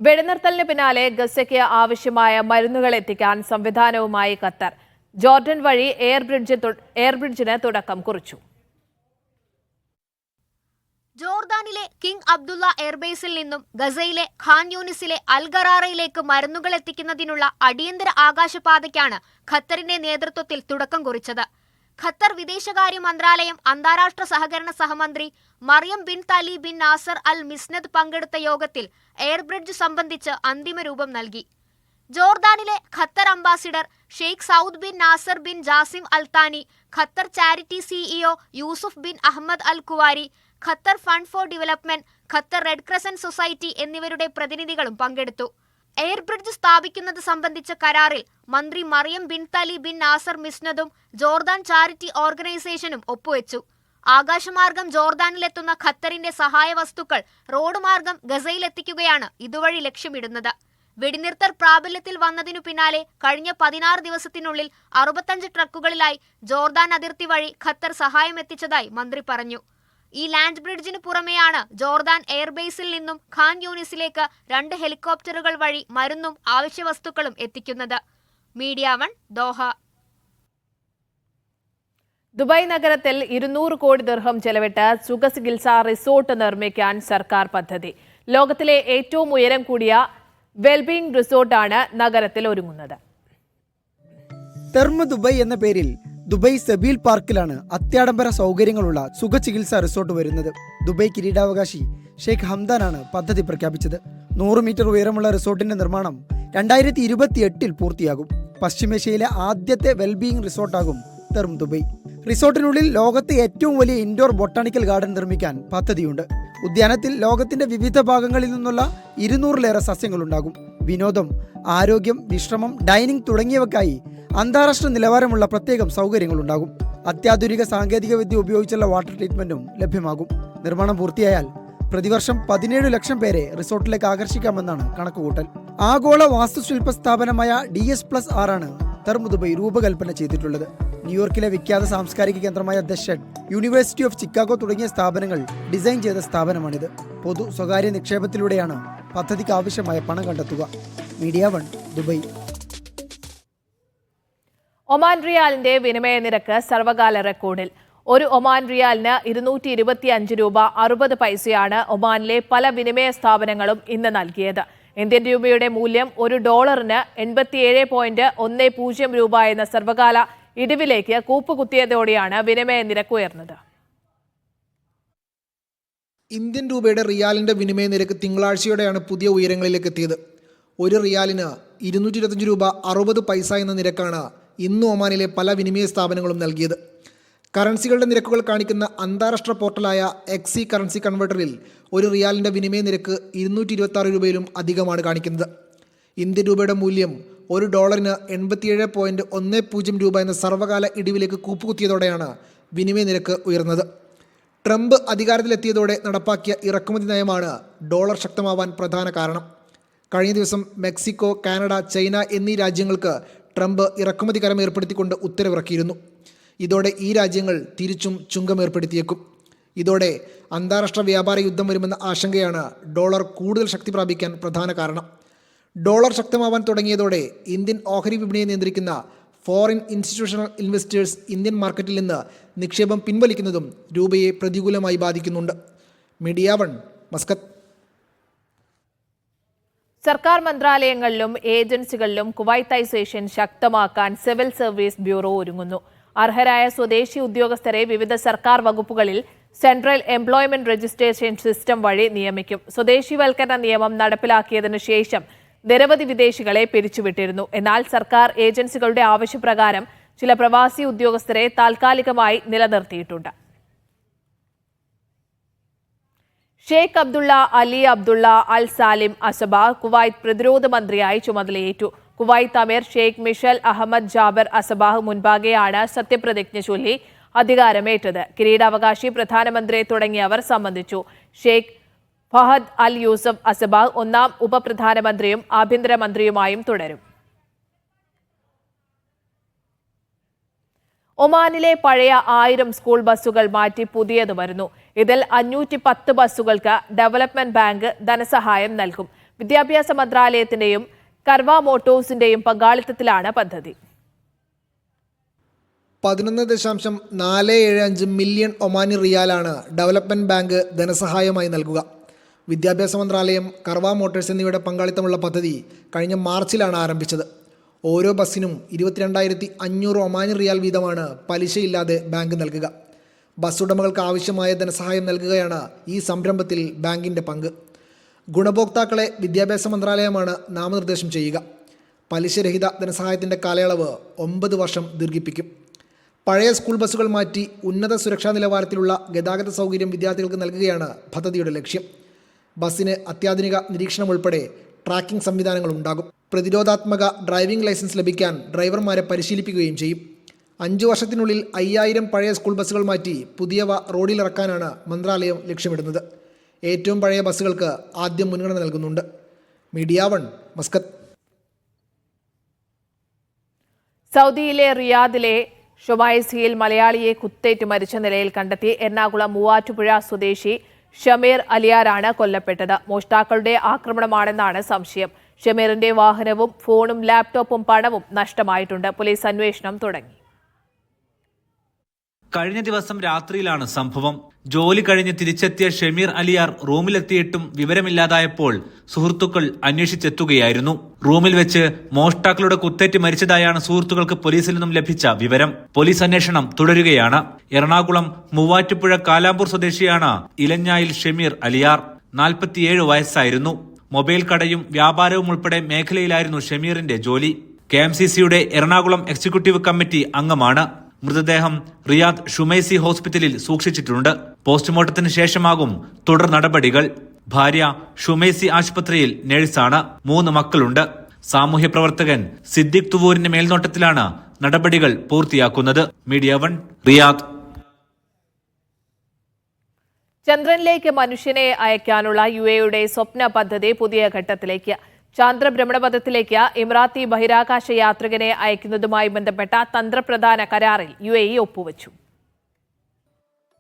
വെടിനിർത്തലിന് പിന്നാലെ ഗസയ്ക്ക് ആവശ്യമായ മരുന്നുകൾ എത്തിക്കാൻ സംവിധാനവുമായി ഖത്തർ. ജോർഡൻ വഴി എയർബ്രിഡ്ജിന് തുടക്കം കുറിച്ചു. ജോർദാനിലെ കിങ് അബ്ദുള്ള എയർബേസിൽ നിന്നും ഗസയിലെ ഖാൻ യൂനിസിലെ അൽ ഗറാറയിലേക്ക് മരുന്നുകൾ എത്തിക്കുന്നതിനുള്ള അടിയന്തര ആകാശപാതയ്ക്കാണ് ഖത്തറിന്റെ നേതൃത്വത്തിൽ തുടക്കം കുറിച്ചത്. ഖത്തർ വിദേശകാര്യ മന്ത്രാലയം അന്താരാഷ്ട്ര സഹകരണ സഹമന്ത്രി Maryam bin Thali bin Nasser Al Misnad പങ്കെടുത്ത യോഗത്തിൽ എയർബ്രിഡ്ജ് സംബന്ധിച്ച് അന്തിമ രൂപം നൽകി. ജോർദാനിലെ Qatar ambassador Sheikh Saud bin Nasser bin Jassim Al Thani, Qatar charity CEO Yousuf bin Ahmed Al Kuwari, Qatar fund for development, Qatar red crescent society എന്നിവരുടെ പ്രതിനിധികളും പങ്കെടുത്തു. എയർബ്രിഡ്ജ് സ്ഥാപിക്കുന്നത് സംബന്ധിച്ച കരാറിൽ മന്ത്രി Maryam bin Thali bin Nasser മിസ്നദും Jordan charity ഓർഗനൈസേഷനും ഒപ്പുവെച്ചു. ആകാശമാർഗം ജോർദാനിലെത്തുന്ന ഖത്തറിന്റെ സഹായ വസ്തുക്കൾ റോഡ് മാർഗം ഗസയിലെത്തിക്കുകയാണ് ഇതുവഴി ലക്ഷ്യമിടുന്നത്. വെടിനിർത്തൽ പ്രാബല്യത്തിൽ വന്നതിനു പിന്നാലെ കഴിഞ്ഞ 16 ദിവസത്തിനുള്ളിൽ 65 ട്രക്കുകളിലായി ജോർദാൻ അതിർത്തി വഴി ഖത്തർ സഹായം എത്തിച്ചതായി മന്ത്രി പറഞ്ഞു. ഈ ലാൻഡ് ബ്രിഡ്ജിന് പുറമെയാണ് ജോർദാൻ എയർബേസിൽ നിന്നും ഖാൻ യൂനിസിലേക്ക് 2 ഹെലികോപ്റ്ററുകൾ വഴി മരുന്നും ആവശ്യവസ്തുക്കളും എത്തിക്കുന്നത്. Media 1 Doha. ദുബായ് നഗരത്തിൽ 200 കോടി ദിർഹം ചെലവിട്ട് സുഖചികിത്സാ റിസോർട്ട് നിർമ്മിക്കാൻ സർക്കാർ പദ്ധതി. ലോകത്തിലെ ഏറ്റവും ഉയരം കൂടിയ വെൽബീയിങ് റിസോർട്ടാണ് നഗരത്തിൽ ഒരുങ്ങുന്നത്. തെർമ ദുബായ് എന്ന പേരിൽ ദുബായ് സെബീൽ പാർക്കിലാണ് അത്യാഡംബര സൗകര്യങ്ങളുള്ള സുഖചികിത്സാ റിസോർട്ട് വരുന്നത്. ദുബായ് കിരീടാവകാശി ഷെയ്ഖ് ഹംദാനാണ് പദ്ധതി പ്രഖ്യാപിച്ചത്. 100 മീറ്റർ ഉയരമുള്ള റിസോർട്ടിന്റെ നിർമ്മാണം 2028 പൂർത്തിയാകും. പശ്ചിമേഷ്യയിലെ ആദ്യത്തെ വെൽബീയിങ് റിസോർട്ടാകും തെർമ ദുബായ്. റിസോർട്ടിനുള്ളിൽ ലോകത്തെ ഏറ്റവും വലിയ ഇൻഡോർ ബൊട്ടാണിക്കൽ ഗാർഡൻ നിർമ്മിക്കാൻ പദ്ധതിയുണ്ട്. ഉദ്യാനത്തിൽ ലോകത്തിന്റെ വിവിധ ഭാഗങ്ങളിൽ നിന്നുള്ള 200-ലേറെ സസ്യങ്ങളുണ്ടാകും. വിനോദം, ആരോഗ്യം, വിശ്രമം, ഡൈനിങ് തുടങ്ങിയവയ്ക്കായി അന്താരാഷ്ട്ര നിലവാരമുള്ള പ്രത്യേകം സൗകര്യങ്ങളുണ്ടാകും. അത്യാധുനിക സാങ്കേതിക വിദ്യ ഉപയോഗിച്ചുള്ള വാട്ടർ ട്രീറ്റ്മെന്റും ലഭ്യമാകും. നിർമ്മാണം പൂർത്തിയായാൽ പ്രതിവർഷം 17 ലക്ഷം പേരെ റിസോർട്ടിലേക്ക് ആകർഷിക്കാമെന്നാണ് കണക്കുകൂട്ടൽ. ആഗോള വാസ്തുശില്പ സ്ഥാപനമായ DS+R ആണ് തെർമ ദുബായ് രൂപകൽപ്പന ചെയ്തിട്ടുള്ളത്. ന്യൂയോർക്കിലെ വിഖ്യാത സാംസ്കാരിക കേന്ദ്രമായ the shed, university of Chicago തുടങ്ങിയ സ്ഥാപനങ്ങൾ ഡിസൈൻ ചെയ്ത സ്ഥാപനമാണിത്. പൊതു സ്വകാര്യ നിക്ഷേപത്തിലൂടെയാണ് പദ്ധതിക്ക് ആവശ്യമായ പണം കണ്ടെത്തുക. Media 1 Dubai. ഒമാൻ റിയാലിന്റെ വിനിമയ നിരക്ക് സർവകാല റെക്കോർഡിൽ. ഒരു ഒമാൻ റിയാലിന് 225 രൂപ 60 പൈസയാണ് ഒമാനിലെ പല വിനിമയ സ്ഥാപനങ്ങളും ഇന്ന് നൽകിയത്. ഇന്ത്യൻ രൂപയുടെ മൂല്യം $1 87.10 രൂപ എന്ന സർവകാല ഇടിവിലേക്ക് കൂപ്പുകുത്തിയതോടെയാണ് വിനിമയ നിരക്ക് ഉയർന്നത്. ഇന്ത്യൻ രൂപയുടെ റിയാലിന്റെ വിനിമയ നിരക്ക് തിങ്കളാഴ്ചയോടെയാണ് പുതിയ ഉയരങ്ങളിലേക്ക് എത്തിയത്. ഒരു റിയാലിന് 225 രൂപ 60 പൈസ എന്ന നിരക്കാണ് ഇന്ന് ഒമാനിലെ പല വിനിമയ സ്ഥാപനങ്ങളും നൽകിയത്. കറൻസികളുടെ നിരക്കുകൾ കാണിക്കുന്ന അന്താരാഷ്ട്ര പോർട്ടലായ എക്സി കറൻസി കൺവെർട്ടറിൽ ഒരു റിയാലിൻ്റെ വിനിമയ നിരക്ക് 226 രൂപയിലും അധികമാണ് കാണിക്കുന്നത്. ഇന്ത്യൻ രൂപയുടെ മൂല്യം $1 87.10 രൂപ എന്ന സർവകാല ഇടിവിലേക്ക് കൂപ്പുകുത്തിയതോടെയാണ് വിനിമയ നിരക്ക് ഉയർന്നത്. ട്രംപ് അധികാരത്തിലെത്തിയതോടെ നടപ്പാക്കിയ ഇറക്കുമതി നയമാണ് ഡോളർ ശക്തമാവാൻ പ്രധാന കാരണം. കഴിഞ്ഞ ദിവസം മെക്സിക്കോ, കാനഡ, ചൈന എന്നീ രാജ്യങ്ങൾക്ക് ട്രംപ് ഇറക്കുമതി കരം ഏർപ്പെടുത്തിക്കൊണ്ട് ഉത്തരവിറക്കിയിരുന്നു. ഇതോടെ ഈ രാജ്യങ്ങൾ തിരിച്ചും ചുങ്കം ഏർപ്പെടുത്തിയേക്കും. ഇതോടെ അന്താരാഷ്ട്ര വ്യാപാര യുദ്ധം വരുമെന്ന ആശങ്കയാണ് ഡോളർ കൂടുതൽ ശക്തി പ്രാപിക്കാൻ പ്രധാന കാരണം. ഡോളർ ശക്തമാവാൻ തുടങ്ങിയതോടെ ഇന്ത്യൻ ഓഹരി വിപണിയെ നിയന്ത്രിക്കുന്ന ഫോറിൻ ഇൻസ്റ്റിറ്റ്യൂഷണൽ ഇൻവെസ്റ്റേഴ്സ് ഇന്ത്യൻ മാർക്കറ്റിൽ നിന്ന് നിക്ഷേപം പിൻവലിക്കുന്നതും രൂപയെ പ്രതികൂലമായി ബാധിക്കുന്നുണ്ട്. Media 1 Muscat. സർക്കാർ മന്ത്രാലയങ്ങളിലും ഏജൻസികളിലും കുവൈത്തൈസേഷൻ ശക്തമാക്കാൻ സിവിൽ സർവീസ് ബ്യൂറോ ഒരുങ്ങുന്നു. അർഹരായ സ്വദേശി ഉദ്യോഗസ്ഥരെ വിവിധ സർക്കാർ വകുപ്പുകളിൽ സെൻട്രൽ എംപ്ലോയ്മെന്റ് രജിസ്ട്രേഷൻ സിസ്റ്റം വഴി നിയമിക്കും. സ്വദേശിവൽക്കരണ നിയമം നടപ്പിലാക്കിയതിനു ശേഷം നിരവധി വിദേശികളെ പിരിച്ചുവിട്ടിരുന്നു. എന്നാൽ സർക്കാർ ഏജൻസികളുടെ ആവശ്യപ്രകാരം ചില പ്രവാസി ഉദ്യോഗസ്ഥരെ താൽക്കാലികമായി നിലനിർത്തിയിട്ടുണ്ട്. Sheikh Abdullah Ali Abdullah Al Salem Al Sabah Kuwait പ്രതിരോധ മന്ത്രിയായി ചുമതലയേറ്റു. കുവൈത്ത് അമീർ Sheikh Mishal Ahmed Jaber Al Sabah മുൻപാകെയാണ് സത്യപ്രതിജ്ഞ ചൊല്ലി അധികാരമേറ്റത്. കിരീടാവകാശി, പ്രധാനമന്ത്രി തുടങ്ങിയവർ സംബന്ധിച്ചു. Sheikh Fahad Al Yousef Al Sabah 1ാം ഉപപ്രധാനമന്ത്രിയും ആഭ്യന്തരമന്ത്രിയുമായും തുടരും. ഒമാനിലെ പഴയ 1000 സ്കൂൾ ബസ്സുകൾ മാറ്റി പുതിയത് വരുന്നു. ഇതിൽ 510 ബസ്സുകൾക്ക് ഡെവലപ്മെന്റ് ബാങ്ക് ധനസഹായം നൽകും. വിദ്യാഭ്യാസ മന്ത്രാലയത്തിന്റെയും കർവ മോട്ടോഴ്സിന്റെയും പങ്കാളിത്തത്തിലാണ് പദ്ധതി. 11.475 മില്യൺ ഒമാനി റിയാലാണ് ഡെവലപ്മെന്റ് ബാങ്ക് ധനസഹായമായി നൽകുക. വിദ്യാഭ്യാസ മന്ത്രാലയം, കർവ മോട്ടോഴ്സ് എന്നിവയുടെ പങ്കാളിത്തമുള്ള പദ്ധതി കഴിഞ്ഞ മാർച്ചിലാണ് ആരംഭിച്ചത്. ഓരോ ബസ്സിനും 22,500 ഒമാനി റിയാൽ വീതമാണ് പലിശയില്ലാതെ ബാങ്ക് നൽകുക. ബസ് ഉടമകൾക്ക് ആവശ്യമായ ധനസഹായം നൽകുകയാണ് ഈ സംരംഭത്തിൽ ബാങ്കിൻ്റെ പങ്ക്. ഗുണഭോക്താക്കളെ വിദ്യാഭ്യാസ മന്ത്രാലയമാണ് നാമനിർദ്ദേശം ചെയ്യുക. പലിശരഹിത ധനസഹായത്തിൻ്റെ കാലയളവ് 9 വർഷം ദീർഘിപ്പിക്കും. പഴയ സ്കൂൾ ബസ്സുകൾ മാറ്റി ഉന്നത സുരക്ഷാ നിലവാരത്തിലുള്ള ഗതാഗത സൗകര്യം വിദ്യാർത്ഥികൾക്ക് നൽകുകയാണ് പദ്ധതിയുടെ ലക്ഷ്യം. ബസ്സിന് അത്യാധുനിക നിരീക്ഷണം ഉൾപ്പെടെ ട്രാക്കിംഗ് സംവിധാനങ്ങൾ ഉണ്ടാകും. പ്രതിരോധാത്മക ഡ്രൈവിംഗ് ലൈസൻസ് ലഭിക്കാൻ ഡ്രൈവർമാരെ പരിശീലിപ്പിക്കുകയും ചെയ്യും. 5 വർഷത്തിനുള്ളിൽ 5000 പഴയ സ്കൂൾ ബസ്സുകൾ മാറ്റി പുതിയവ റോഡിലിറക്കാനാണ് മന്ത്രാലയം ലക്ഷ്യമിടുന്നത്. ഏറ്റവും പഴയ ബസ്സുകൾക്ക് ആദ്യം മുൻഗണന നൽകുന്നുണ്ട്. Media 1, Muscat. സൗദിയിലെ റിയാദിലെ ഷുമൈസിയിൽ മലയാളിയെ കുത്തേറ്റ് മരിച്ച നിലയിൽ കണ്ടെത്തി. എറണാകുളം മൂവാറ്റുപുഴ സ്വദേശി ഷമീർ അലിയാറാണ് കൊല്ലപ്പെട്ടത്. മോഷ്ടാക്കളുടെ ആക്രമണമാണെന്നാണ് സംശയം. ഷമീറിന്റെ വാഹനവും ഫോണും ലാപ്ടോപ്പും പണവും നഷ്ടമായിട്ടുണ്ട്. പോലീസ് അന്വേഷണം തുടങ്ങി. കഴിഞ്ഞ ദിവസം രാത്രിയിലാണ് സംഭവം. ജോലി കഴിഞ്ഞ് തിരിച്ചെത്തിയ ഷമീർ അലിയാർ റൂമിലെത്തിയിട്ടും വിവരമില്ലാതായപ്പോൾ സുഹൃത്തുക്കൾ അന്വേഷിച്ചെത്തുകയായിരുന്നു. റൂമിൽ വെച്ച് മോഷ്ടാക്കളുടെ കുത്തേറ്റ് മരിച്ചതായാണ് സുഹൃത്തുക്കൾക്ക് പോലീസിൽ നിന്നും ലഭിച്ച വിവരം. പോലീസ് അന്വേഷണം തുടരുകയാണ്. എറണാകുളം മൂവാറ്റുപുഴ കാലാമ്പൂർ സ്വദേശിയാണ് ഇലഞ്ഞായിൽ ഷമീർ അലിയാർ. 47 വയസ്സായിരുന്നു. മൊബൈൽ കടയും വ്യാപാരവും ഉൾപ്പെടെ മേഖലയിലായിരുന്നു ഷമീറിന്റെ ജോലി. KMCCയുടെ എറണാകുളം എക്സിക്യൂട്ടീവ് കമ്മിറ്റി അംഗമാണ്. മൃതദേഹം റിയാദ് ഷുമൈസി ഹോസ്പിറ്റലിൽ സൂക്ഷിച്ചിട്ടുണ്ട്. പോസ്റ്റ്മോർട്ടത്തിന് ശേഷമാകും തുടർ നടപടികൾ. ഭാര്യ ഷുമൈസി ആശുപത്രിയിൽ നഴ്സാണ്. 3 മക്കളുണ്ട്. സാമൂഹ്യ പ്രവർത്തകൻ സിദ്ദിഖ് തുവൂരിന്റെ മേൽനോട്ടത്തിലാണ് നടപടികൾ പൂർത്തിയാക്കുന്നത്. Media 1, Riyadh. ചന്ദ്രനിലേക്ക് മനുഷ്യനെ അയക്കാനുള്ള UAEയുടെ സ്വപ്ന പദ്ധതി പുതിയ ഘട്ടത്തിലേക്ക്. ചാന്ദ്രഭ്രമണപഥത്തിലേക്ക് ഇമറാത്തി ബഹിരാകാശ യാത്രികനെ അയക്കുന്നതുമായി ബന്ധപ്പെട്ട തന്ത്രപ്രധാന കരാറിൽ UAE ഒപ്പുവച്ചു.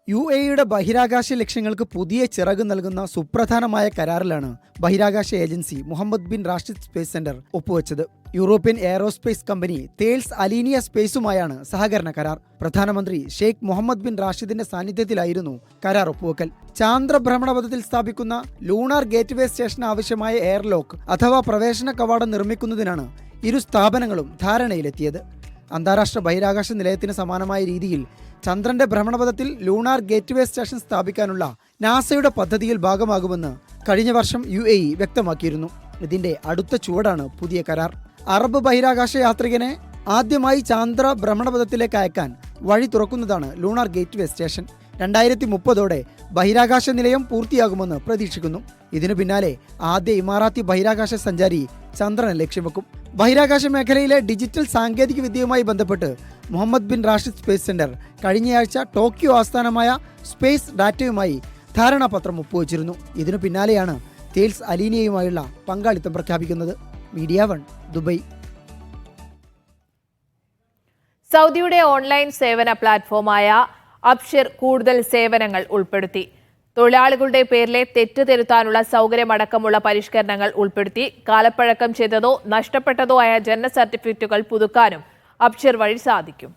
UAEയുടെ ബഹിരാകാശ ലക്ഷ്യങ്ങൾക്ക് പുതിയ ചിറക് നൽകുന്ന സുപ്രധാനമായ കരാറിലാണ് ബഹിരാകാശ agency Mohammed bin Rashid space centre ഒപ്പുവെച്ചത്. European aerospace company Thales Alenia സ്പേസുമായാണ് സഹകരണ കരാർ. പ്രധാനമന്ത്രി ഷെയ്ഖ് മുഹമ്മദ് ബിൻ റാഷിദിന്റെ സാന്നിധ്യത്തിലായിരുന്നു കരാർ ഒപ്പുവെക്കൽ. ചാന്ദ്രഭ്രമണപഥത്തിൽ സ്ഥാപിക്കുന്ന ലൂണാർ ഗേറ്റ്വേ സ്റ്റേഷന് ആവശ്യമായ എയർലോക്ക് അഥവാ പ്രവേശന കവാടം നിർമ്മിക്കുന്നതിനാണ് ഇരു സ്ഥാപനങ്ങളും ധാരണയിലെത്തിയത്. അന്താരാഷ്ട്ര ബഹിരാകാശ നിലയത്തിന് സമാനമായ രീതിയിൽ ചന്ദ്രന്റെ ഭ്രമണപഥത്തിൽ ലൂണാർ ഗേറ്റ്വേ സ്റ്റേഷൻ സ്ഥാപിക്കാനുള്ള നാസയുടെ പദ്ധതിയിൽ ഭാഗമാകുമെന്ന് കഴിഞ്ഞ വർഷം UAE വ്യക്തമാക്കിയിരുന്നു. ഇതിന്റെ അടുത്ത ചുവടാണ് പുതിയ കരാർ. അറബ് ബഹിരാകാശ യാത്രികനെ ആദ്യമായി ചാന്ദ്ര ഭ്രമണപഥത്തിലേക്ക് അയക്കാൻ വഴി തുറക്കുന്നതാണ് ലൂണാർ ഗേറ്റ്വേ സ്റ്റേഷൻ. 2030 ബഹിരാകാശ നിലയം പൂർത്തിയാകുമെന്ന് പ്രതീക്ഷിക്കുന്നു. ഇതിനു പിന്നാലെ ആദ്യ ഇമാറാത്തി ബഹിരാകാശ സഞ്ചാരി ചന്ദ്രനെ ലക്ഷ്യമെക്കും. ബഹിരാകാശ മേഖലയിലെ ഡിജിറ്റൽ സാങ്കേതിക വിദ്യയുമായി ബന്ധപ്പെട്ട് Mohammed bin Rashid space centre കഴിഞ്ഞയാഴ്ച ടോക്കിയോ ആസ്ഥാനമായ സ്പേസ് ഡാറ്റയുമായി ധാരണാപത്രം ഒപ്പുവച്ചിരുന്നു. ഇതിനു പിന്നാലെയാണ് തേൽസ് അലീനിയയുമായുള്ള പങ്കാളിത്തം പ്രഖ്യാപിക്കുന്നത്. Media 1, Dubai. സൗദിയുടെ ഓൺലൈൻ സേവന പ്ലാറ്റ്ഫോമായ അബ്ഷിർ കൂടുതൽ സേവനങ്ങൾ ഉൾപ്പെടുത്തി. തൊഴിലാളികളുടെ പേരിലെ തെറ്റ് തിരുത്താനുള്ള സൗകര്യമടക്കമുള്ള പരിഷ്കരണങ്ങൾ ഉൾപ്പെടുത്തി. കാലപ്പഴക്കം ചെയ്തതോ നഷ്ടപ്പെട്ടതോ ആയ ജനന സർട്ടിഫിക്കറ്റുകൾ പുതുക്കാനും അബ്ഷിർ വഴി സാധിക്കും.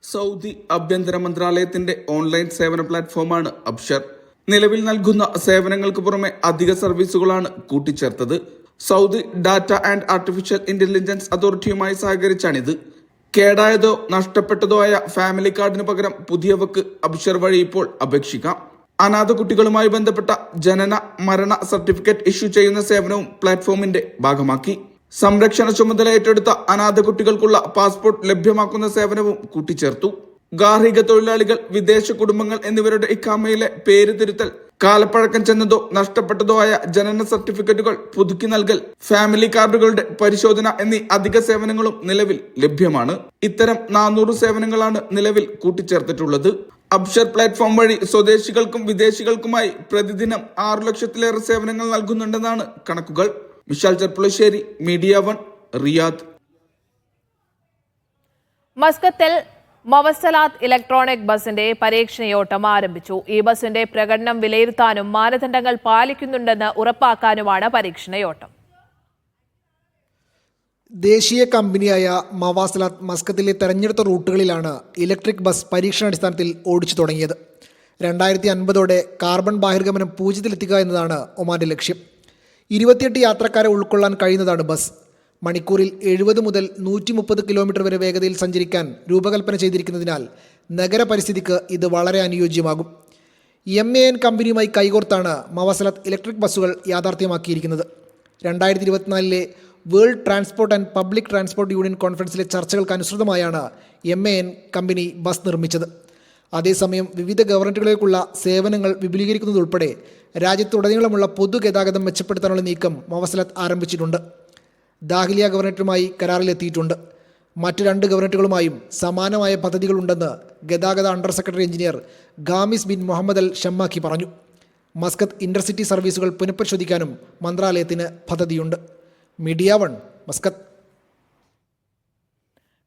സൗദി ആഭ്യന്തര മന്ത്രാലയത്തിന്റെ ഓൺലൈൻ സേവന പ്ലാറ്റ്ഫോമാണ് അബ്ഷിർ. നിലവിൽ നൽകുന്ന സേവനങ്ങൾക്ക് പുറമെ അധിക സർവീസുകളാണ് കൂട്ടിച്ചേർത്തത്. Saudi data and artificial intelligence അതോറിറ്റിയുമായി സഹകരിച്ചാണിത്. കേടായതോ നഷ്ടപ്പെട്ടതോ ആയ ഫാമിലി കാർഡിന് പകരം പുതിയവക്ക് അബ്ഷിർ വഴി ഇപ്പോൾ അപേക്ഷിക്കാം. അനാഥ കുട്ടികളുമായി ബന്ധപ്പെട്ട ജനന മരണ സർട്ടിഫിക്കറ്റ് ഇഷ്യൂ ചെയ്യുന്ന സേവനവും പ്ലാറ്റ്ഫോമിന്റെ ഭാഗമാക്കി. സംരക്ഷണ ചുമതല ഏറ്റെടുത്ത അനാഥ കുട്ടികൾക്കുള്ള പാസ്പോർട്ട് ലഭ്യമാക്കുന്ന സേവനവും കൂട്ടിച്ചേർത്തു. ഗാർഹിക തൊഴിലാളികൾ, വിദേശ കുടുംബങ്ങൾ എന്നിവരുടെ ഇഖാമയിലെ പേര് തിരുത്തൽ, കാലപ്പഴക്കം ചെന്നതോ നഷ്ടപ്പെട്ടതോ ആയ ജനന സർട്ടിഫിക്കറ്റുകൾ പുതുക്കി നൽകൽ, ഫാമിലി കാർഡുകളുടെ പരിശോധന എന്നീ അധിക സേവനങ്ങളും നിലവിൽ ലഭ്യമാണ്. ഇത്തരം 400 സേവനങ്ങളാണ് നിലവിൽ കൂട്ടിച്ചേർത്തിട്ടുള്ളത്. അബ്ഷിർ പ്ലാറ്റ്ഫോം വഴി സ്വദേശികൾക്കും വിദേശികൾക്കുമായി പ്രതിദിനം 6 ലക്ഷത്തിലേറെ സേവനങ്ങൾ നൽകുന്നുണ്ടെന്നാണ് കണക്കുകൾ. Vishal Cherpulassery, media 1, Riyadh. മസ്കത്തിൽ മവസലാത്ത് ഇലക്ട്രോണിക് ബസിന്റെ പരീക്ഷണയോട്ടം ആരംഭിച്ചു. ഈ ബസിന്റെ പ്രകടനം വിലയിരുത്താനും മാനദണ്ഡങ്ങൾ പാലിക്കുന്നുണ്ടെന്ന് ഉറപ്പാക്കാനുമാണ് പരീക്ഷണയോട്ടം. ദേശീയ കമ്പനിയായ മവാസലാത്ത് മസ്കത്തിലെ തെരഞ്ഞെടുത്ത റൂട്ടുകളിലാണ് ഇലക്ട്രിക് ബസ് പരീക്ഷണാടിസ്ഥാനത്തിൽ ഓടിച്ചു തുടങ്ങിയത്. 2050 കാർബൺ ബഹിർഗമനം 0 എന്നതാണ് ഒമാന്റെ ലക്ഷ്യം. 28 യാത്രക്കാരെ ഉൾക്കൊള്ളാൻ കഴിയുന്നതാണ് ബസ്. മണിക്കൂറിൽ 70 മുതൽ 130 കിലോമീറ്റർ വരെ വേഗതയിൽ സഞ്ചരിക്കാൻ രൂപകൽപ്പന ചെയ്തിരിക്കുന്നതിനാൽ നഗര പരിസ്ഥിതിക്ക് ഇത് വളരെ അനുയോജ്യമാകും. MAN കമ്പനിയുമായി കൈകോർത്താണ് മവാസലാത്ത് ഇലക്ട്രിക് ബസ്സുകൾ യാഥാർത്ഥ്യമാക്കിയിരിക്കുന്നത്. 2024 world transport and public transport union കോൺഫറൻസിലെ ചർച്ചകൾക്ക് അനുസൃതമായാണ് MAN കമ്പനി ബസ് നിർമ്മിച്ചത്. അതേസമയം വിവിധ ഗവർണറേറ്റുകളിലേക്കുള്ള സേവനങ്ങൾ വിപുലീകരിക്കുന്നതുൾപ്പെടെ രാജ്യത്തുടനീളമുള്ള പൊതുഗതാഗതം മെച്ചപ്പെടുത്താനുള്ള നീക്കം മവസലാത്ത് ആരംഭിച്ചിട്ടുണ്ട്. ദാഖിലിയ ഗവർണറേറ്റുമായി കരാറിലെത്തിയിട്ടുണ്ട്. മറ്റ് 2 ഗവർണറേറ്റുകളുമായും സമാനമായ പദ്ധതികളുണ്ടെന്ന് ഗതാഗത under secretary engineer Khamis bin Muhammad അൽ ഷമ്മാഖി പറഞ്ഞു. മസ്കത്ത് ഇന്റർസിറ്റി സർവീസുകൾ പുനഃപരിശോധിക്കാനും മന്ത്രാലയത്തിന് പദ്ധതിയുണ്ട്. Media 1 Muscat.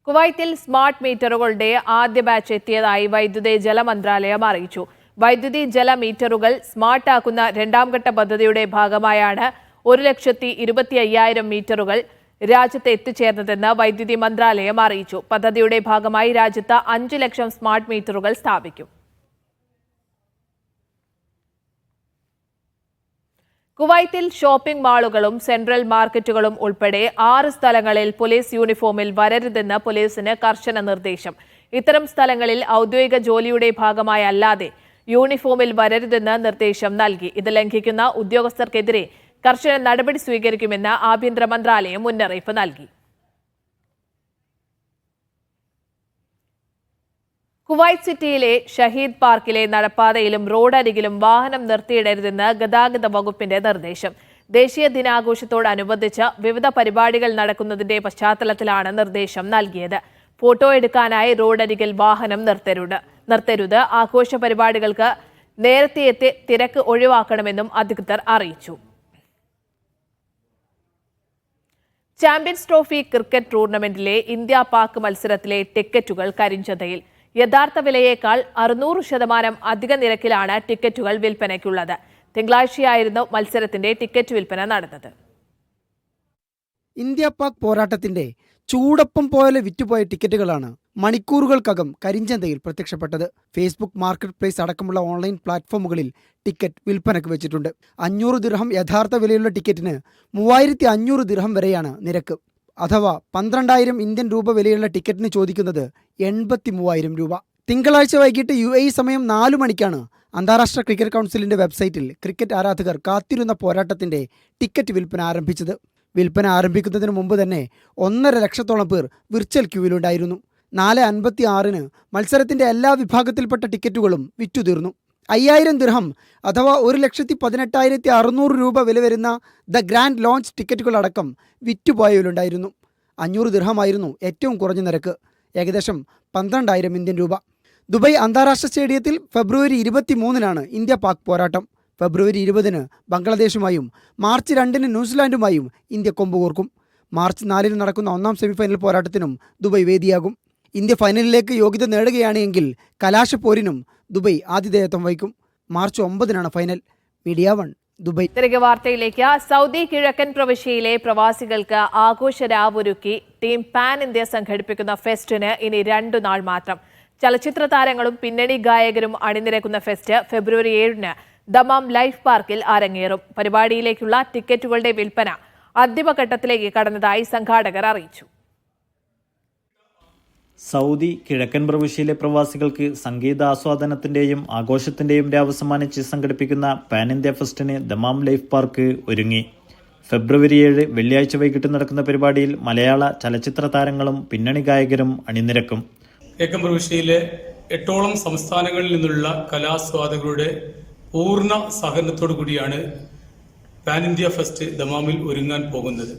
കുവൈത്തിൽ സ്മാർട്ട് മീറ്ററുകളുടെ ആദ്യ ബാച്ച് എത്തിയതായി വൈദ്യുതി ജല മന്ത്രാലയം അറിയിച്ചു. വൈദ്യുതി ജല മീറ്ററുകൾ സ്മാർട്ടാക്കുന്ന 2ാം ഘട്ട പദ്ധതിയുടെ ഭാഗമായാണ് 1,25,000 മീറ്ററുകൾ രാജ്യത്ത് എത്തിച്ചേർന്നതെന്ന് വൈദ്യുതി മന്ത്രാലയം അറിയിച്ചു. പദ്ധതിയുടെ ഭാഗമായി രാജ്യത്ത് 5 ലക്ഷം സ്മാർട്ട് മീറ്ററുകൾ സ്ഥാപിക്കും. കുവൈത്തിൽ ഷോപ്പിംഗ് മാളുകളും സെൻട്രൽ മാർക്കറ്റുകളും ഉൾപ്പെടെ 6 സ്ഥലങ്ങളിൽ പോലീസ് യൂണിഫോമിൽ വരരുതെന്ന് പോലീസിന് കർശന നിർദ്ദേശം. ഇത്തരം സ്ഥലങ്ങളിൽ ഔദ്യോഗിക ജോലിയുടെ ഭാഗമായി അല്ലാതെ യൂണിഫോമിൽ വരരുതെന്ന് നിർദ്ദേശം നൽകി. ഇത് ലംഘിക്കുന്ന ഉദ്യോഗസ്ഥർക്കെതിരെ കർശന നടപടി സ്വീകരിക്കുമെന്ന് ആഭ്യന്തര മന്ത്രാലയം മുന്നറിയിപ്പ് നൽകി. കുവൈറ്റ് സിറ്റിയിലെ ഷഹീദ് പാർക്കിലെ നടപ്പാതയിലും റോഡരികിലും വാഹനം നിർത്തിയിടരുതെന്ന് ഗതാഗത വകുപ്പിന്റെ നിർദ്ദേശം. ദേശീയ ദിനാഘോഷത്തോടനുബന്ധിച്ച് വിവിധ പരിപാടികൾ നടക്കുന്നതിന്റെ പശ്ചാത്തലത്തിലാണ് നിർദ്ദേശം നൽകിയത്. ഫോട്ടോ എടുക്കാനായി റോഡരികിൽ വാഹനം നിർത്തരുത്. ആഘോഷ പരിപാടികൾക്ക് നേരത്തെ എത്തി തിരക്ക് ഒഴിവാക്കണമെന്നും അധികൃതർ അറിയിച്ചു. ചാമ്പ്യൻസ് ട്രോഫി ക്രിക്കറ്റ് ടൂർണമെന്റിലെ ഇന്ത്യ പാക് മത്സരത്തിലെ ടിക്കറ്റുകൾ കരിഞ്ചന്തയിൽ. യഥാർത്ഥ വിലയേക്കാൾ 600% അധിക നിരക്കിലാണ് ടിക്കറ്റുകൾ വിൽപ്പനയ്ക്കുള്ളത്. തിങ്കളാഴ്ചയായിരുന്നു മത്സരത്തിന്റെ ടിക്കറ്റ് വിൽപ്പന നടന്നത്. ഇന്ത്യ പാക് പോരാട്ടത്തിന്റെ ചൂടൊപ്പം പോലെ വിറ്റുപോയ ടിക്കറ്റുകളാണ് മണിക്കൂറുകൾക്കകം കരിഞ്ചന്തയിൽ പ്രത്യക്ഷപ്പെട്ടത്. ഫേസ്ബുക്ക് മാർക്കറ്റ് പ്ലേസ് അടക്കമുള്ള ഓൺലൈൻ പ്ലാറ്റ്ഫോമുകളിൽ ടിക്കറ്റ് വിൽപ്പനയ്ക്ക് വെച്ചിട്ടുണ്ട്. 500 ദിർഹം യഥാർത്ഥ വിലയുള്ള ടിക്കറ്റിന് 3500 ദിർഹം വരെയാണ് നിരക്ക്. അഥവാ 12,000 ഇന്ത്യൻ രൂപ വിലയുള്ള ടിക്കറ്റിന് ചോദിക്കുന്നത് 83,000 രൂപ. തിങ്കളാഴ്ച വൈകിട്ട് UAE സമയം 4 മണിക്കാണ് അന്താരാഷ്ട്ര ക്രിക്കറ്റ് കൗൺസിലിന്റെ വെബ്സൈറ്റിൽ ക്രിക്കറ്റ് ആരാധകർ കാത്തിരുന്ന പോരാട്ടത്തിന്റെ ടിക്കറ്റ് വിൽപ്പന ആരംഭിച്ചത്. വിൽപ്പന ആരംഭിക്കുന്നതിന് മുമ്പ് തന്നെ 1.5 ലക്ഷത്തോളം പേർ വിർച്വൽ ക്യൂവിലുണ്ടായിരുന്നു. 4:56 മത്സരത്തിന്റെ എല്ലാ വിഭാഗത്തിൽപ്പെട്ട ടിക്കറ്റുകളും വിറ്റുതീർന്നു. 5,000 ദിർഹം അഥവാ 1,18,600 രൂപ വില വരുന്ന ദ ഗ്രാൻഡ് ലോഞ്ച് ടിക്കറ്റുകളടക്കം വിറ്റുപോയവരുണ്ടായിരുന്നു. 500 ദിർഹമായിരുന്നു ഏറ്റവും കുറഞ്ഞ നിരക്ക്, ഏകദേശം 12,000 ഇന്ത്യൻ രൂപ. ദുബായ് അന്താരാഷ്ട്ര സ്റ്റേഡിയത്തിൽ ഫെബ്രുവരി 23 ഇന്ത്യ പാക് പോരാട്ടം. ഫെബ്രുവരി 20 ബംഗ്ലാദേശുമായും മാർച്ച് 2 ന്യൂസിലാൻഡുമായും ഇന്ത്യ കൊമ്പുകോർക്കും. മാർച്ച് 4 നടക്കുന്ന 1ാം സെമിഫൈനൽ പോരാട്ടത്തിനും ദുബായ് വേദിയാകും. ഇന്ത്യ ഫൈനലിലേക്ക് യോഗ്യത നേടുകയാണെങ്കിൽ കലാശപ്പോരിനും ദുബായ് ആതിഥേയത്വം വഹിക്കും. March 9 final. Media 1 Dubai. തിരികെ വാർത്തയിലേക്ക്. സൗദി കിഴക്കൻ പ്രവിശ്യയിലെ പ്രവാസികൾക്ക് ആഘോഷരാവൊരുക്കി ടീം പാൻ ഇന്ത്യ സംഘടിപ്പിക്കുന്ന ഫെസ്റ്റിന് ഇനി 2 നാൾ മാത്രം. ചലച്ചിത്ര താരങ്ങളും പിന്നണി ഗായകരും അണിനിരക്കുന്ന ഫെസ്റ്റ് ഫെബ്രുവരി 7 ദമാം ലൈഫ് പാർക്കിൽ അരങ്ങേറും. പരിപാടിയിലേക്കുള്ള ടിക്കറ്റുകളുടെ വിൽപ്പന അന്തിമഘട്ടത്തിലേക്ക് കടന്നതായി സംഘാടകർ അറിയിച്ചു. സൗദി കിഴക്കൻ പ്രവിശ്യയിലെ പ്രവാസികൾക്ക് സംഗീതാസ്വാദനത്തിന്റെയും ആഘോഷത്തിന്റെയും രാവ് സമ്മാനിച്ച് സംഘടിപ്പിക്കുന്ന പാൻ ഇന്ത്യ ഫെസ്റ്റിന് ദമാം ലൈഫ് പാർക്ക് ഒരുങ്ങി. ഫെബ്രുവരി 7 വെള്ളിയാഴ്ച വൈകിട്ട് നടക്കുന്ന പരിപാടിയിൽ മലയാള ചലച്ചിത്ര താരങ്ങളും പിന്നണി ഗായകരും അണിനിരക്കും. കിഴക്കൻ പ്രവിശ്യയിലെ 8ഓളം സംസ്ഥാനങ്ങളിൽ നിന്നുള്ള കലാസ്വാദകരുടെ പൂർണ്ണ സഹകരണത്തോടു കൂടിയാണ് പാൻ ഇന്ത്യ ഫെസ്റ്റ് ദമാമിൽ ഒരുങ്ങാൻ പോകുന്നത്.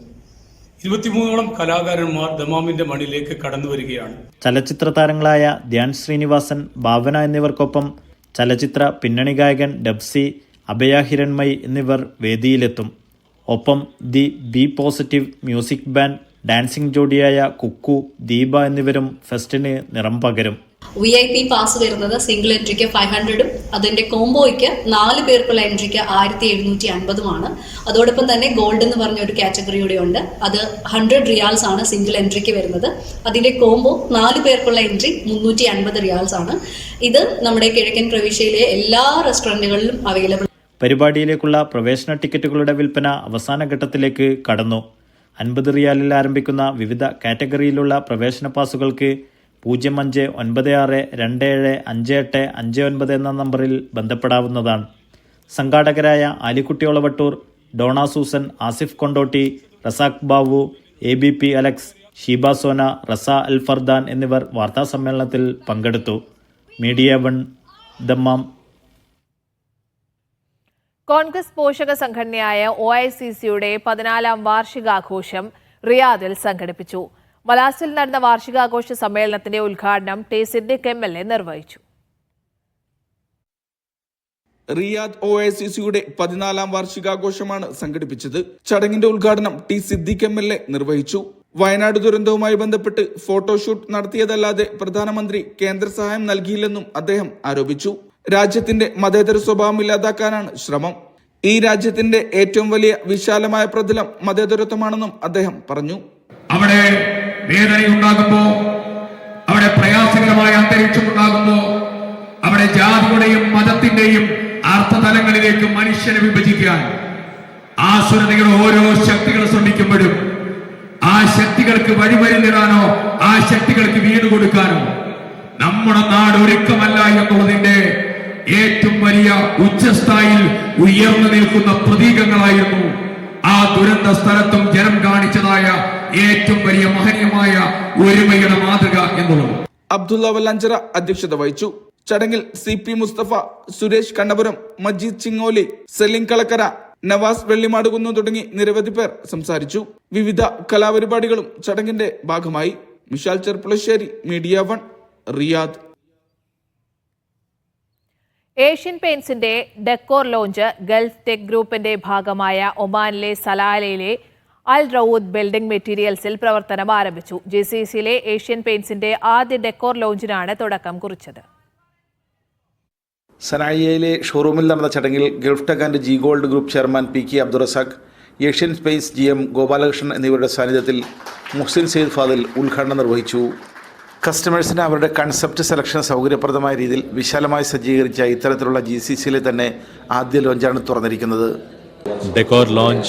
23ഓളം കലാകാരന്മാർ ദമാമിന്റെ മണ്ണിലേക്ക് കടന്നു വരികയാണ്. ചലച്ചിത്ര താരങ്ങളായ ധ്യാൻ ശ്രീനിവാസൻ, ഭാവന എന്നിവർക്കൊപ്പം ചലച്ചിത്ര പിന്നണി ഗായകൻ ഡബ്സി, അഭയ ഹിരൺമയി എന്നിവർ വേദിയിലെത്തും. ഒപ്പം the B positive music band, dancing ജോഡിയായ കുക്കു, ദീപ എന്നിവരും ഫെസ്റ്റിന് നിറം പകരും. VIP പാസ് വരുന്നത് സിംഗിൾ എൻട്രിക്ക് 500ഉം അതിന്റെ കോംബോയ്ക്ക് 4 പേർക്കുള്ള എൻട്രിക്ക് 1750ഉമാണ്. അതോടൊപ്പം തന്നെ ഗോൾഡ് എന്ന് പറഞ്ഞ ഒരു കാറ്റഗറി കൂടെ ഉണ്ട്. അത് 100 റിയാൽസ് ആണ് സിംഗിൾ എൻട്രിക്ക് വരുന്നത്. അതിന്റെ കോംബോ 4 പേർക്കുള്ള എൻട്രി 350 റിയാൽസ് ആണ്. ഇത് നമ്മുടെ കിഴക്കൻ പ്രവിശ്യയിലെ എല്ലാ റെസ്റ്റോറന്റുകളിലും അവൈലബിൾ. പരിപാടിയിലേക്കുള്ള പ്രവേശന ടിക്കറ്റുകളുടെ വിൽപ്പന അവസാന ഘട്ടത്തിലേക്ക് കടന്നു. 50 റിയാലിൽ ആരംഭിക്കുന്ന വിവിധ കാറ്റഗറിയിലുള്ള പ്രവേശന പാസുകൾക്ക് 0596275859 എന്ന നമ്പറിൽ ബന്ധപ്പെടാവുന്നതാണ്. സംഘാടകരായ Alikutty Olavattoor, Dona Susan, Asif Kondotty, Razak Babu, ABP Alex, Sheeba Sona, Raza Al Fardan എന്നിവർ വാർത്താസമ്മേളനത്തിൽ പങ്കെടുത്തു. Media 1 Dammam. കോൺഗ്രസ് പോഷക സംഘടനയായ OICCയുടെ 14ാം വാർഷികാഘോഷം റിയാദിൽ സംഘടിപ്പിച്ചു. മലാസിൽ നടന്ന വാർഷികാഘോഷ സമ്മേളനത്തിന്റെ ഉദ്ഘാടനം ടി സിദ്ദിഖ് MLA നിർവഹിച്ചു. റിയാദ് OICCയുടെ 14ാം വാർഷികാഘോഷമാണ് സംഘടിപ്പിച്ചത്. ചടങ്ങിന്റെ ഉദ്ഘാടനം ടി സിദ്ദിഖ് MLA നിർവഹിച്ചു. വയനാട് ദുരന്തവുമായി ബന്ധപ്പെട്ട് ഫോട്ടോഷൂട്ട് നടത്തിയതല്ലാതെ പ്രധാനമന്ത്രി കേന്ദ്ര സഹായം നൽകിയില്ലെന്നും അദ്ദേഹം ആരോപിച്ചു. രാജ്യത്തിന്റെ മതേതര സ്വഭാവം ഇല്ലാതാക്കാനാണ് ശ്രമം. ഈ രാജ്യത്തിന്റെ ഏറ്റവും വലിയ വിശാലമായ പ്രതലം മതേതരത്വമാണെന്നും അദ്ദേഹം പറഞ്ഞു. അവിടെ വേദനയുണ്ടാകുമ്പോ, അവിടെ പ്രയാസകരമായ അന്തരീക്ഷം ഉണ്ടാകുമ്പോ, അവിടെ ജാതിയുടെയും മതത്തിന്റെയും അർത്ഥതലങ്ങളിലേക്ക് മനുഷ്യനെ വിഭജിക്കാൻ ആസുരതയുടെ ഓരോ ശക്തികൾ ശ്രമിക്കുമ്പോഴും ആ ശക്തികൾക്ക് വഴിമരുന്നിടാനോ ആ ശക്തികൾക്ക് വീട് കൊടുക്കാനോ നമ്മുടെ നാട് ഒരുക്കമല്ല എന്നുള്ളതിന്റെ ഏറ്റവും വലിയ ഉച്ചസ്ഥായിൽ ഉയർന്നു നിൽക്കുന്ന പ്രതീകങ്ങളായിരുന്നു ആ ദുരന്ത സ്ഥലത്തും ജനം കാണിച്ചതായ ഏറ്റവും വലിയ മഹനീയമായ ഒരുമയുടെ മാതൃക എന്നുള്ളത്. അബ്ദുള്ള വല്ലാഞ്ചിറ അധ്യക്ഷത വഹിച്ചു. ചടങ്ങിൽ CP മുസ്തഫ, സുരേഷ് കണ്ണപുരം, മജീദ് ചിങ്ങോലി, സെലിം കളക്കര, നവാസ് വെള്ളിമാടുകുന്നു തുടങ്ങി നിരവധി പേർ സംസാരിച്ചു. വിവിധ കലാപരിപാടികളും ചടങ്ങിന്റെ ഭാഗമായി. Mishal Cherpulassery, media 1 Riyadh. ഏഷ്യൻ പെയിന്റ്സിന്റെ ഡെക്കോർ ലോഞ്ച് ഗൾഫ് ടെക് ഗ്രൂപ്പിന്റെ ഭാഗമായ ഒമാനിലെ സലാലയിലെ അൽ റൌദ് ബിൽഡിംഗ് മെറ്റീരിയൽസിൽ പ്രവർത്തനം ആരംഭിച്ചു. GCCയിലെ ഏഷ്യൻ പെയിന്റ്സിന്റെ ആദ്യ ഡെക്കോർ ലോഞ്ചിനാണ് തുടക്കം കുറിച്ചത്. സനായിയയിലെ ഷോറൂമിൽ നടന്ന ചടങ്ങിൽ Gulf tech and G gold group chairman PK Abdurazak, Asian space GM Gopalakrishnan എന്നിവരുടെ സാന്നിധ്യത്തിൽ മുഹ്സിൻ സെയ്ദ് ഫാദിൽ ഉദ്ഘാടനം നിർവഹിച്ചു. കസ്റ്റമേഴ്സിന് അവരുടെ കൺസെപ്റ്റ് സെലക്ഷൻ സൗകര്യപ്രദമായ രീതിയിൽ വിശാലമായി സജ്ജീകരിച്ച ഇത്തരത്തിലുള്ള GCCയിലെ തന്നെ ആദ്യ ലോഞ്ചാണ് തുറന്നിരിക്കുന്നത്. Decor launch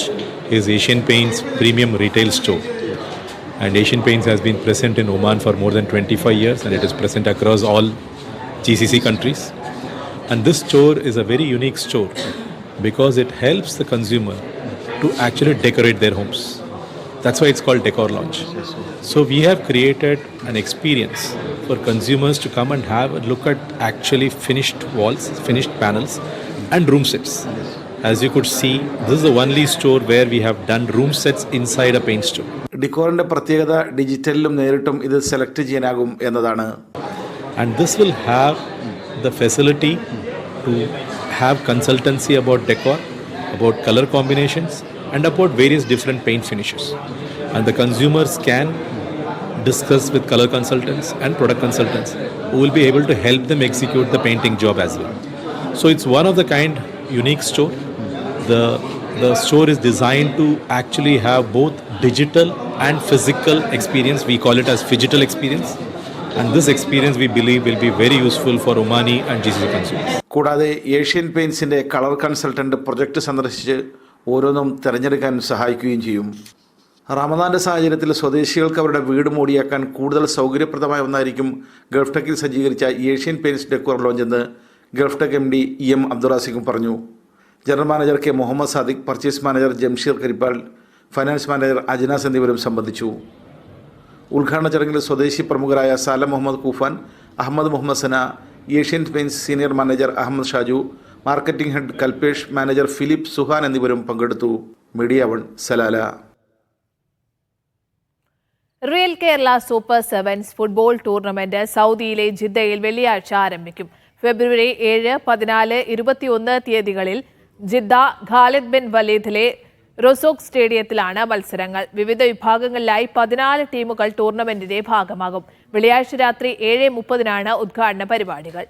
is Asian Paints premium retail store, and Asian Paints has been present in Oman for more than 25 years, and it is present across all GCC countries. And this store is a very unique store because it helps the consumer to actually decorate their homes. That's why it's called Decor Launch. So we have created an experience for consumers to come and have a look at actually finished walls, finished panels and room sets. As you could see, this is the only store where we have done room sets inside a paint store. ഡിക്കോറിന്റെ പ്രത്യേകത ഡിജിറ്റലിലും നേരിട്ടും ഇത് select ചെയ്യാനാകും എന്നതാണ്. And this will have the facility to have consultancy about decor, about color combinations and about various different paint finishes. And the consumers can discuss with color consultants and product consultants who will be able to help them execute the painting job as well. So it's one of the kind unique store. The store is designed to actually have both digital and physical experience. We call it as phygital experience. And this experience we believe will be very useful for Omani and GCC consumers. കൂടാതെ Asian പെയിന്റ്സിന്റെ colour consultant project സന്ദർശിച്ച് ഓരോന്നും തിരഞ്ഞെടുക്കാൻ സഹായിക്കുകയും ചെയ്യും. റമദാന്റെ സാഹചര്യത്തിൽ സ്വദേശികൾക്ക് അവരുടെ വീട് മോടിയാക്കാൻ കൂടുതൽ സൗകര്യപ്രദമായ ഒന്നായിരിക്കും ഗൾഫ് ടെക്കിൽ സജ്ജീകരിച്ച ഏഷ്യൻ പെയിന്റ്സ് ഡെക്കോർ ലോഞ്ച് എന്ന് ഗൾഫ് ടെക് MD EM അബ്ദുറാസിഖും പറഞ്ഞു. General manager K Muhammad Sadiq, purchase manager Jamsheer Karippal, finance manager Ajnas എന്നിവരും സംബന്ധിച്ചു. ഉദ്ഘാടന ചടങ്ങിൽ സ്വദേശി പ്രമുഖരായ Salem Mohammed Koofan, Ahmed Mohammed Sana, Asian Paints senior manager Ahmed Shaju, marketing head Kalpesh, manager Philip Suhan എന്നിവരും പങ്കെടുത്തു. Media 1 Salalah. Real Kerala super sevens football tournament സൗദിയിലെ ജിദ്ദയിൽ വെള്ളിയാഴ്ച ആരംഭിക്കും. ഫെബ്രുവരി 7, 14, 21 തീയതികളിൽ ജിദ്ദ ഖാലിദ് ബിൻ വലീദിലെ റൊസോക് സ്റ്റേഡിയത്തിലാണ് മത്സരങ്ങൾ. വിവിധ വിഭാഗങ്ങളിലായി 14 ടീമുകൾ ടൂർണമെന്റിന്റെ ഭാഗമാകും. വെള്ളിയാഴ്ച രാത്രി 7:30-നാണ് ഉദ്ഘാടന പരിപാടികൾ.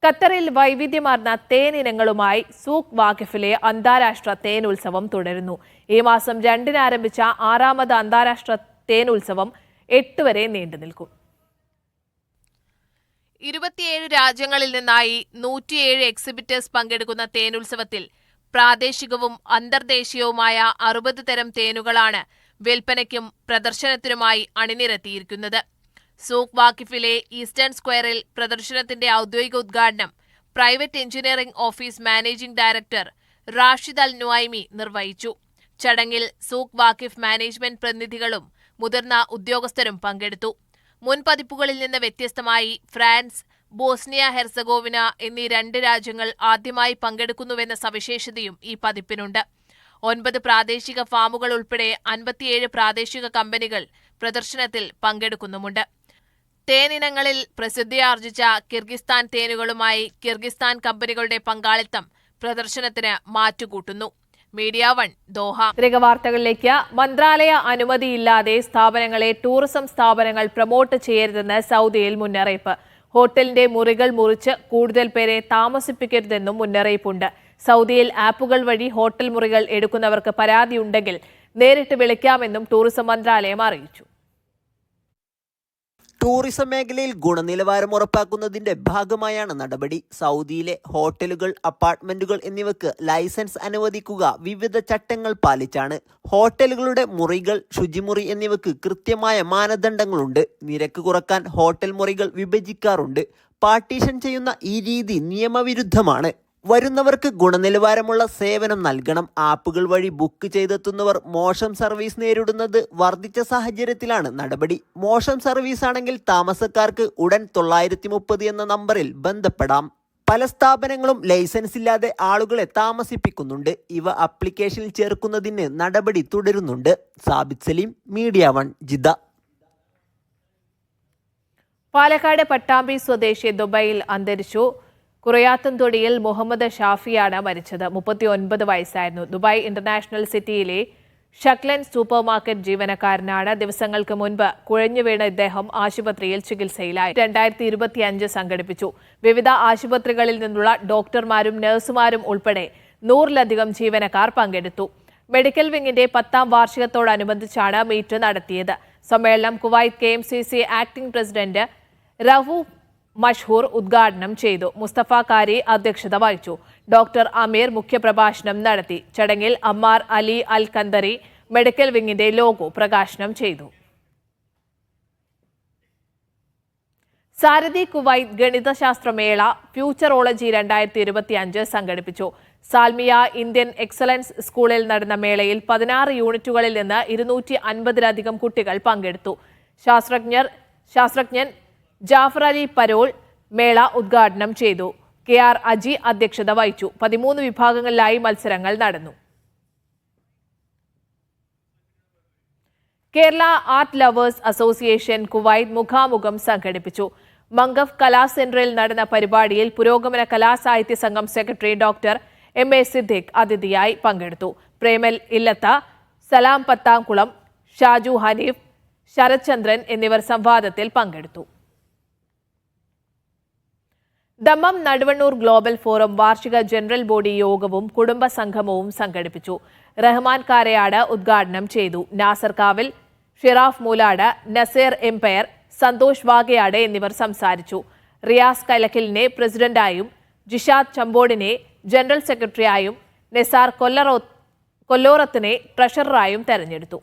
ഖത്തറിൽ വൈവിധ്യമാർന്ന തേൻ ഇനങ്ങളുമായി സൂഖ് വാഖിഫിലെ അന്താരാഷ്ട്ര തേൻ ഉത്സവം തുടരുന്നു. ഈ മാസം 2-ന് ആരംഭിച്ച 6ാമത് അന്താരാഷ്ട്ര തേൻ ഉത്സവം 8 വരെ നീണ്ടുനിൽക്കും. 27 രാജ്യങ്ങളിൽ നിന്നായി 107 എക്സിബിറ്റേഴ്സ് പങ്കെടുക്കുന്ന തേനുത്സവത്തിൽ പ്രാദേശികവും അന്തർദേശീയവുമായ 60 തരം തേനുകളാണ് വിൽപ്പനയ്ക്കും പ്രദർശനത്തിനുമായി അണിനിരത്തിയിരിക്കുന്നത്. സൂഖ് വാഖിഫിലെ ഈസ്റ്റേൺ സ്ക്വയറിൽ പ്രദർശനത്തിന്റെ ഔദ്യോഗിക ഉദ്ഘാടനം private engineering office managing director Rashid Al Nuaimi നിർവഹിച്ചു. ചടങ്ങിൽ സൂഖ് വാഖിഫ് മാനേജ്മെന്റ് പ്രതിനിധികളും മുതിർന്ന ഉദ്യോഗസ്ഥരും പങ്കെടുത്തു. മുൻ പതിപ്പുകളിൽ നിന്ന് വ്യത്യസ്തമായി ഫ്രാൻസ്, ബോസ്നിയ ഹെർസഗോവിന എന്നീ 2 രാജ്യങ്ങൾ ആദ്യമായി പങ്കെടുക്കുന്നുവെന്ന സവിശേഷതയും ഈ പതിപ്പിനുണ്ട്. 9 പ്രാദേശിക ഫാമുകൾ ഉൾപ്പെടെ 57 പ്രാദേശിക കമ്പനികൾ പ്രദർശനത്തിൽ പങ്കെടുക്കുന്നുമുണ്ട്. തേനിനങ്ങളിൽ പ്രസിദ്ധിയാർജിച്ച കിർഗിസ്ഥാൻ തേനുകളുമായി കിർഗിസ്ഥാൻ കമ്പനികളുടെ പങ്കാളിത്തം പ്രദർശനത്തിന് മാറ്റുകൂട്ടുന്നു. Media 1 Doha. വാർത്തകളിലേക്ക്. മന്ത്രാലയ അനുമതിയില്ലാതെ സ്ഥാപനങ്ങളെ ടൂറിസം സ്ഥാപനങ്ങൾ പ്രൊമോട്ട് ചെയ്യരുതെന്ന് സൗദിയിൽ മുന്നറിയിപ്പ്. ഹോട്ടലിന്റെ മുറികൾ മുറിച്ച് കൂടുതൽ പേരെ താമസിപ്പിക്കരുതെന്നും മുന്നറിയിപ്പുണ്ട്. സൗദിയിൽ ആപ്പുകൾ വഴി ഹോട്ടൽ മുറികൾ എടുക്കുന്നവർക്ക് പരാതിയുണ്ടെങ്കിൽ നേരിട്ട് വിളിക്കാമെന്നും ടൂറിസം മന്ത്രാലയം അറിയിച്ചു. ടൂറിസം മേഖലയിൽ ഗുണനിലവാരം ഉറപ്പാക്കുന്നതിന്റെ ഭാഗമായാണ് നടപടി. സൗദിയിലെ ഹോട്ടലുകൾ, അപ്പാർട്ട്മെന്റുകൾ എന്നിവയ്ക്ക് ലൈസൻസ് അനുവദിക്കുക വിവിധ ചട്ടങ്ങൾ പാലിച്ചാണ്. ഹോട്ടലുകളുടെ മുറികൾ, ശുചിമുറി എന്നിവയ്ക്ക് കൃത്യമായ മാനദണ്ഡങ്ങളുണ്ട്. നിരക്ക് കുറക്കാൻ ഹോട്ടൽ മുറികൾ വിഭജിക്കാറുണ്ട്. പാർട്ടീഷൻ ചെയ്യുന്ന ഈ രീതി നിയമവിരുദ്ധമാണ്. വരുന്നവർക്ക് ഗുണനിലവാരമുള്ള സേവനം നൽകണം. ആപ്പുകൾ വഴി ബുക്ക് ചെയ്തെത്തുന്നവർ മോശം സർവീസ് നേരിടുന്നത് വർദ്ധിച്ച സാഹചര്യത്തിലാണ് നടപടി. മോശം സർവീസ് ആണെങ്കിൽ താമസക്കാർക്ക് ഉടൻ 930 എന്ന നമ്പറിൽ ബന്ധപ്പെടാം. പല സ്ഥാപനങ്ങളും ലൈസൻസ് ഇല്ലാതെ ആളുകളെ താമസിപ്പിക്കുന്നുണ്ട്. ഇവ ആപ്ലിക്കേഷനിൽ ചേർക്കുന്നതിന് നടപടി തുടരുന്നുണ്ട്. Sabith Saleem, media 1, Jeddah. പാലക്കാട് പട്ടാമ്പി സ്വദേശി ദുബൈയിൽ അന്തരിച്ചു. കുറയാത്തുംതൊടിയിൽ മുഹമ്മദ് ഷാഫിയാണ് മരിച്ചത്. 39 വയസ്സായിരുന്നു. ദുബായ് ഇന്റർനാഷണൽ സിറ്റിയിലെ ഷക്ലൻ സൂപ്പർ മാർക്കറ്റ് ജീവനക്കാരനാണ്. ദിവസങ്ങൾക്ക് മുൻപ് കുഴഞ്ഞു വീണ ഇദ്ദേഹം ആശുപത്രിയിൽ ചികിത്സയിലായി. 2025 സംഘടിപ്പിച്ചു. വിവിധ ആശുപത്രികളിൽ നിന്നുള്ള ഡോക്ടർമാരും നഴ്സുമാരും ഉൾപ്പെടെ 100-ലധികം ജീവനക്കാർ പങ്കെടുത്തു. മെഡിക്കൽ വിങ്ങിന്റെ 10ാം വാർഷികത്തോടനുബന്ധിച്ചാണ് മീറ്റ് നടത്തിയത്. സമ്മേളനം Kuwait KMCC acting president റഹു Mashhoor ഉദ്ഘാടനം ചെയ്തു. മുസ്തഫ കാരി അധ്യക്ഷത വഹിച്ചു. ഡോക്ടർ അമീർ മുഖ്യപ്രഭാഷണം നടത്തി. ചടങ്ങിൽ അമ്മാർ അലി അൽ കന്ദറി മെഡിക്കൽ വിങ്ങിന്റെ ലോഗോ പ്രകാശനം ചെയ്തു. സാരഥി കുവൈത്ത് ഗണിതശാസ്ത്രമേള ഫ്യൂച്ചറോളജി 2025 സംഘടിപ്പിച്ചു. സാൽമിയ ഇന്ത്യൻ എക്സലൻസ് സ്കൂളിൽ നടന്ന മേളയിൽ 16 യൂണിറ്റുകളിൽ നിന്ന് 250-ലധികം കുട്ടികൾ പങ്കെടുത്തു. ശാസ്ത്രജ്ഞൻ ജാഫർ അലി പരോൾ മേള ഉദ്ഘാടനം ചെയ്തു. KR അജി അധ്യക്ഷത വഹിച്ചു. 13 വിഭാഗങ്ങളിലായി മത്സരങ്ങൾ നടന്നു. Kerala art lovers association Kuwait മുഖാമുഖം സംഘടിപ്പിച്ചു. മംഗഫ് കലാ സെന്ററിൽ നടന്ന പരിപാടിയിൽ പുരോഗമന കലാസാഹിത്യ സംഘം സെക്രട്ടറി ഡോക്ടർ MA സിദ്ദിഖ് അതിഥിയായി പങ്കെടുത്തു. പ്രേമൽ ഇല്ലത്ത, സലാം പത്താംകുളം, ഷാജു ഹനീഫ്, ശരത് ചന്ദ്രൻ എന്നിവർ സംവാദത്തിൽ പങ്കെടുത്തു. ദമ്മം നടുവണ്ണൂർ ഗ്ലോബൽ ഫോറം വാർഷിക ജനറൽ ബോഡി യോഗവും കുടുംബ സംഗമവും സംഘടിപ്പിച്ചു. റഹ്മാൻ കാരയാട് ഉദ്ഘാടനം ചെയ്തു. നാസർ കാവിൽ, ഷിറാഫ് മൂലാട്, നസീർ എംപയർ, സന്തോഷ് വാഗയാട് എന്നിവർ സംസാരിച്ചു. റിയാസ് കലക്കിലിനെ പ്രസിഡന്റായും ജിഷാദ് ചമ്പോടിനെ ജനറൽ സെക്രട്ടറിയായും നിസാർ കൊല്ലോറത്തിനെ ട്രഷററായും തെരഞ്ഞെടുത്തു.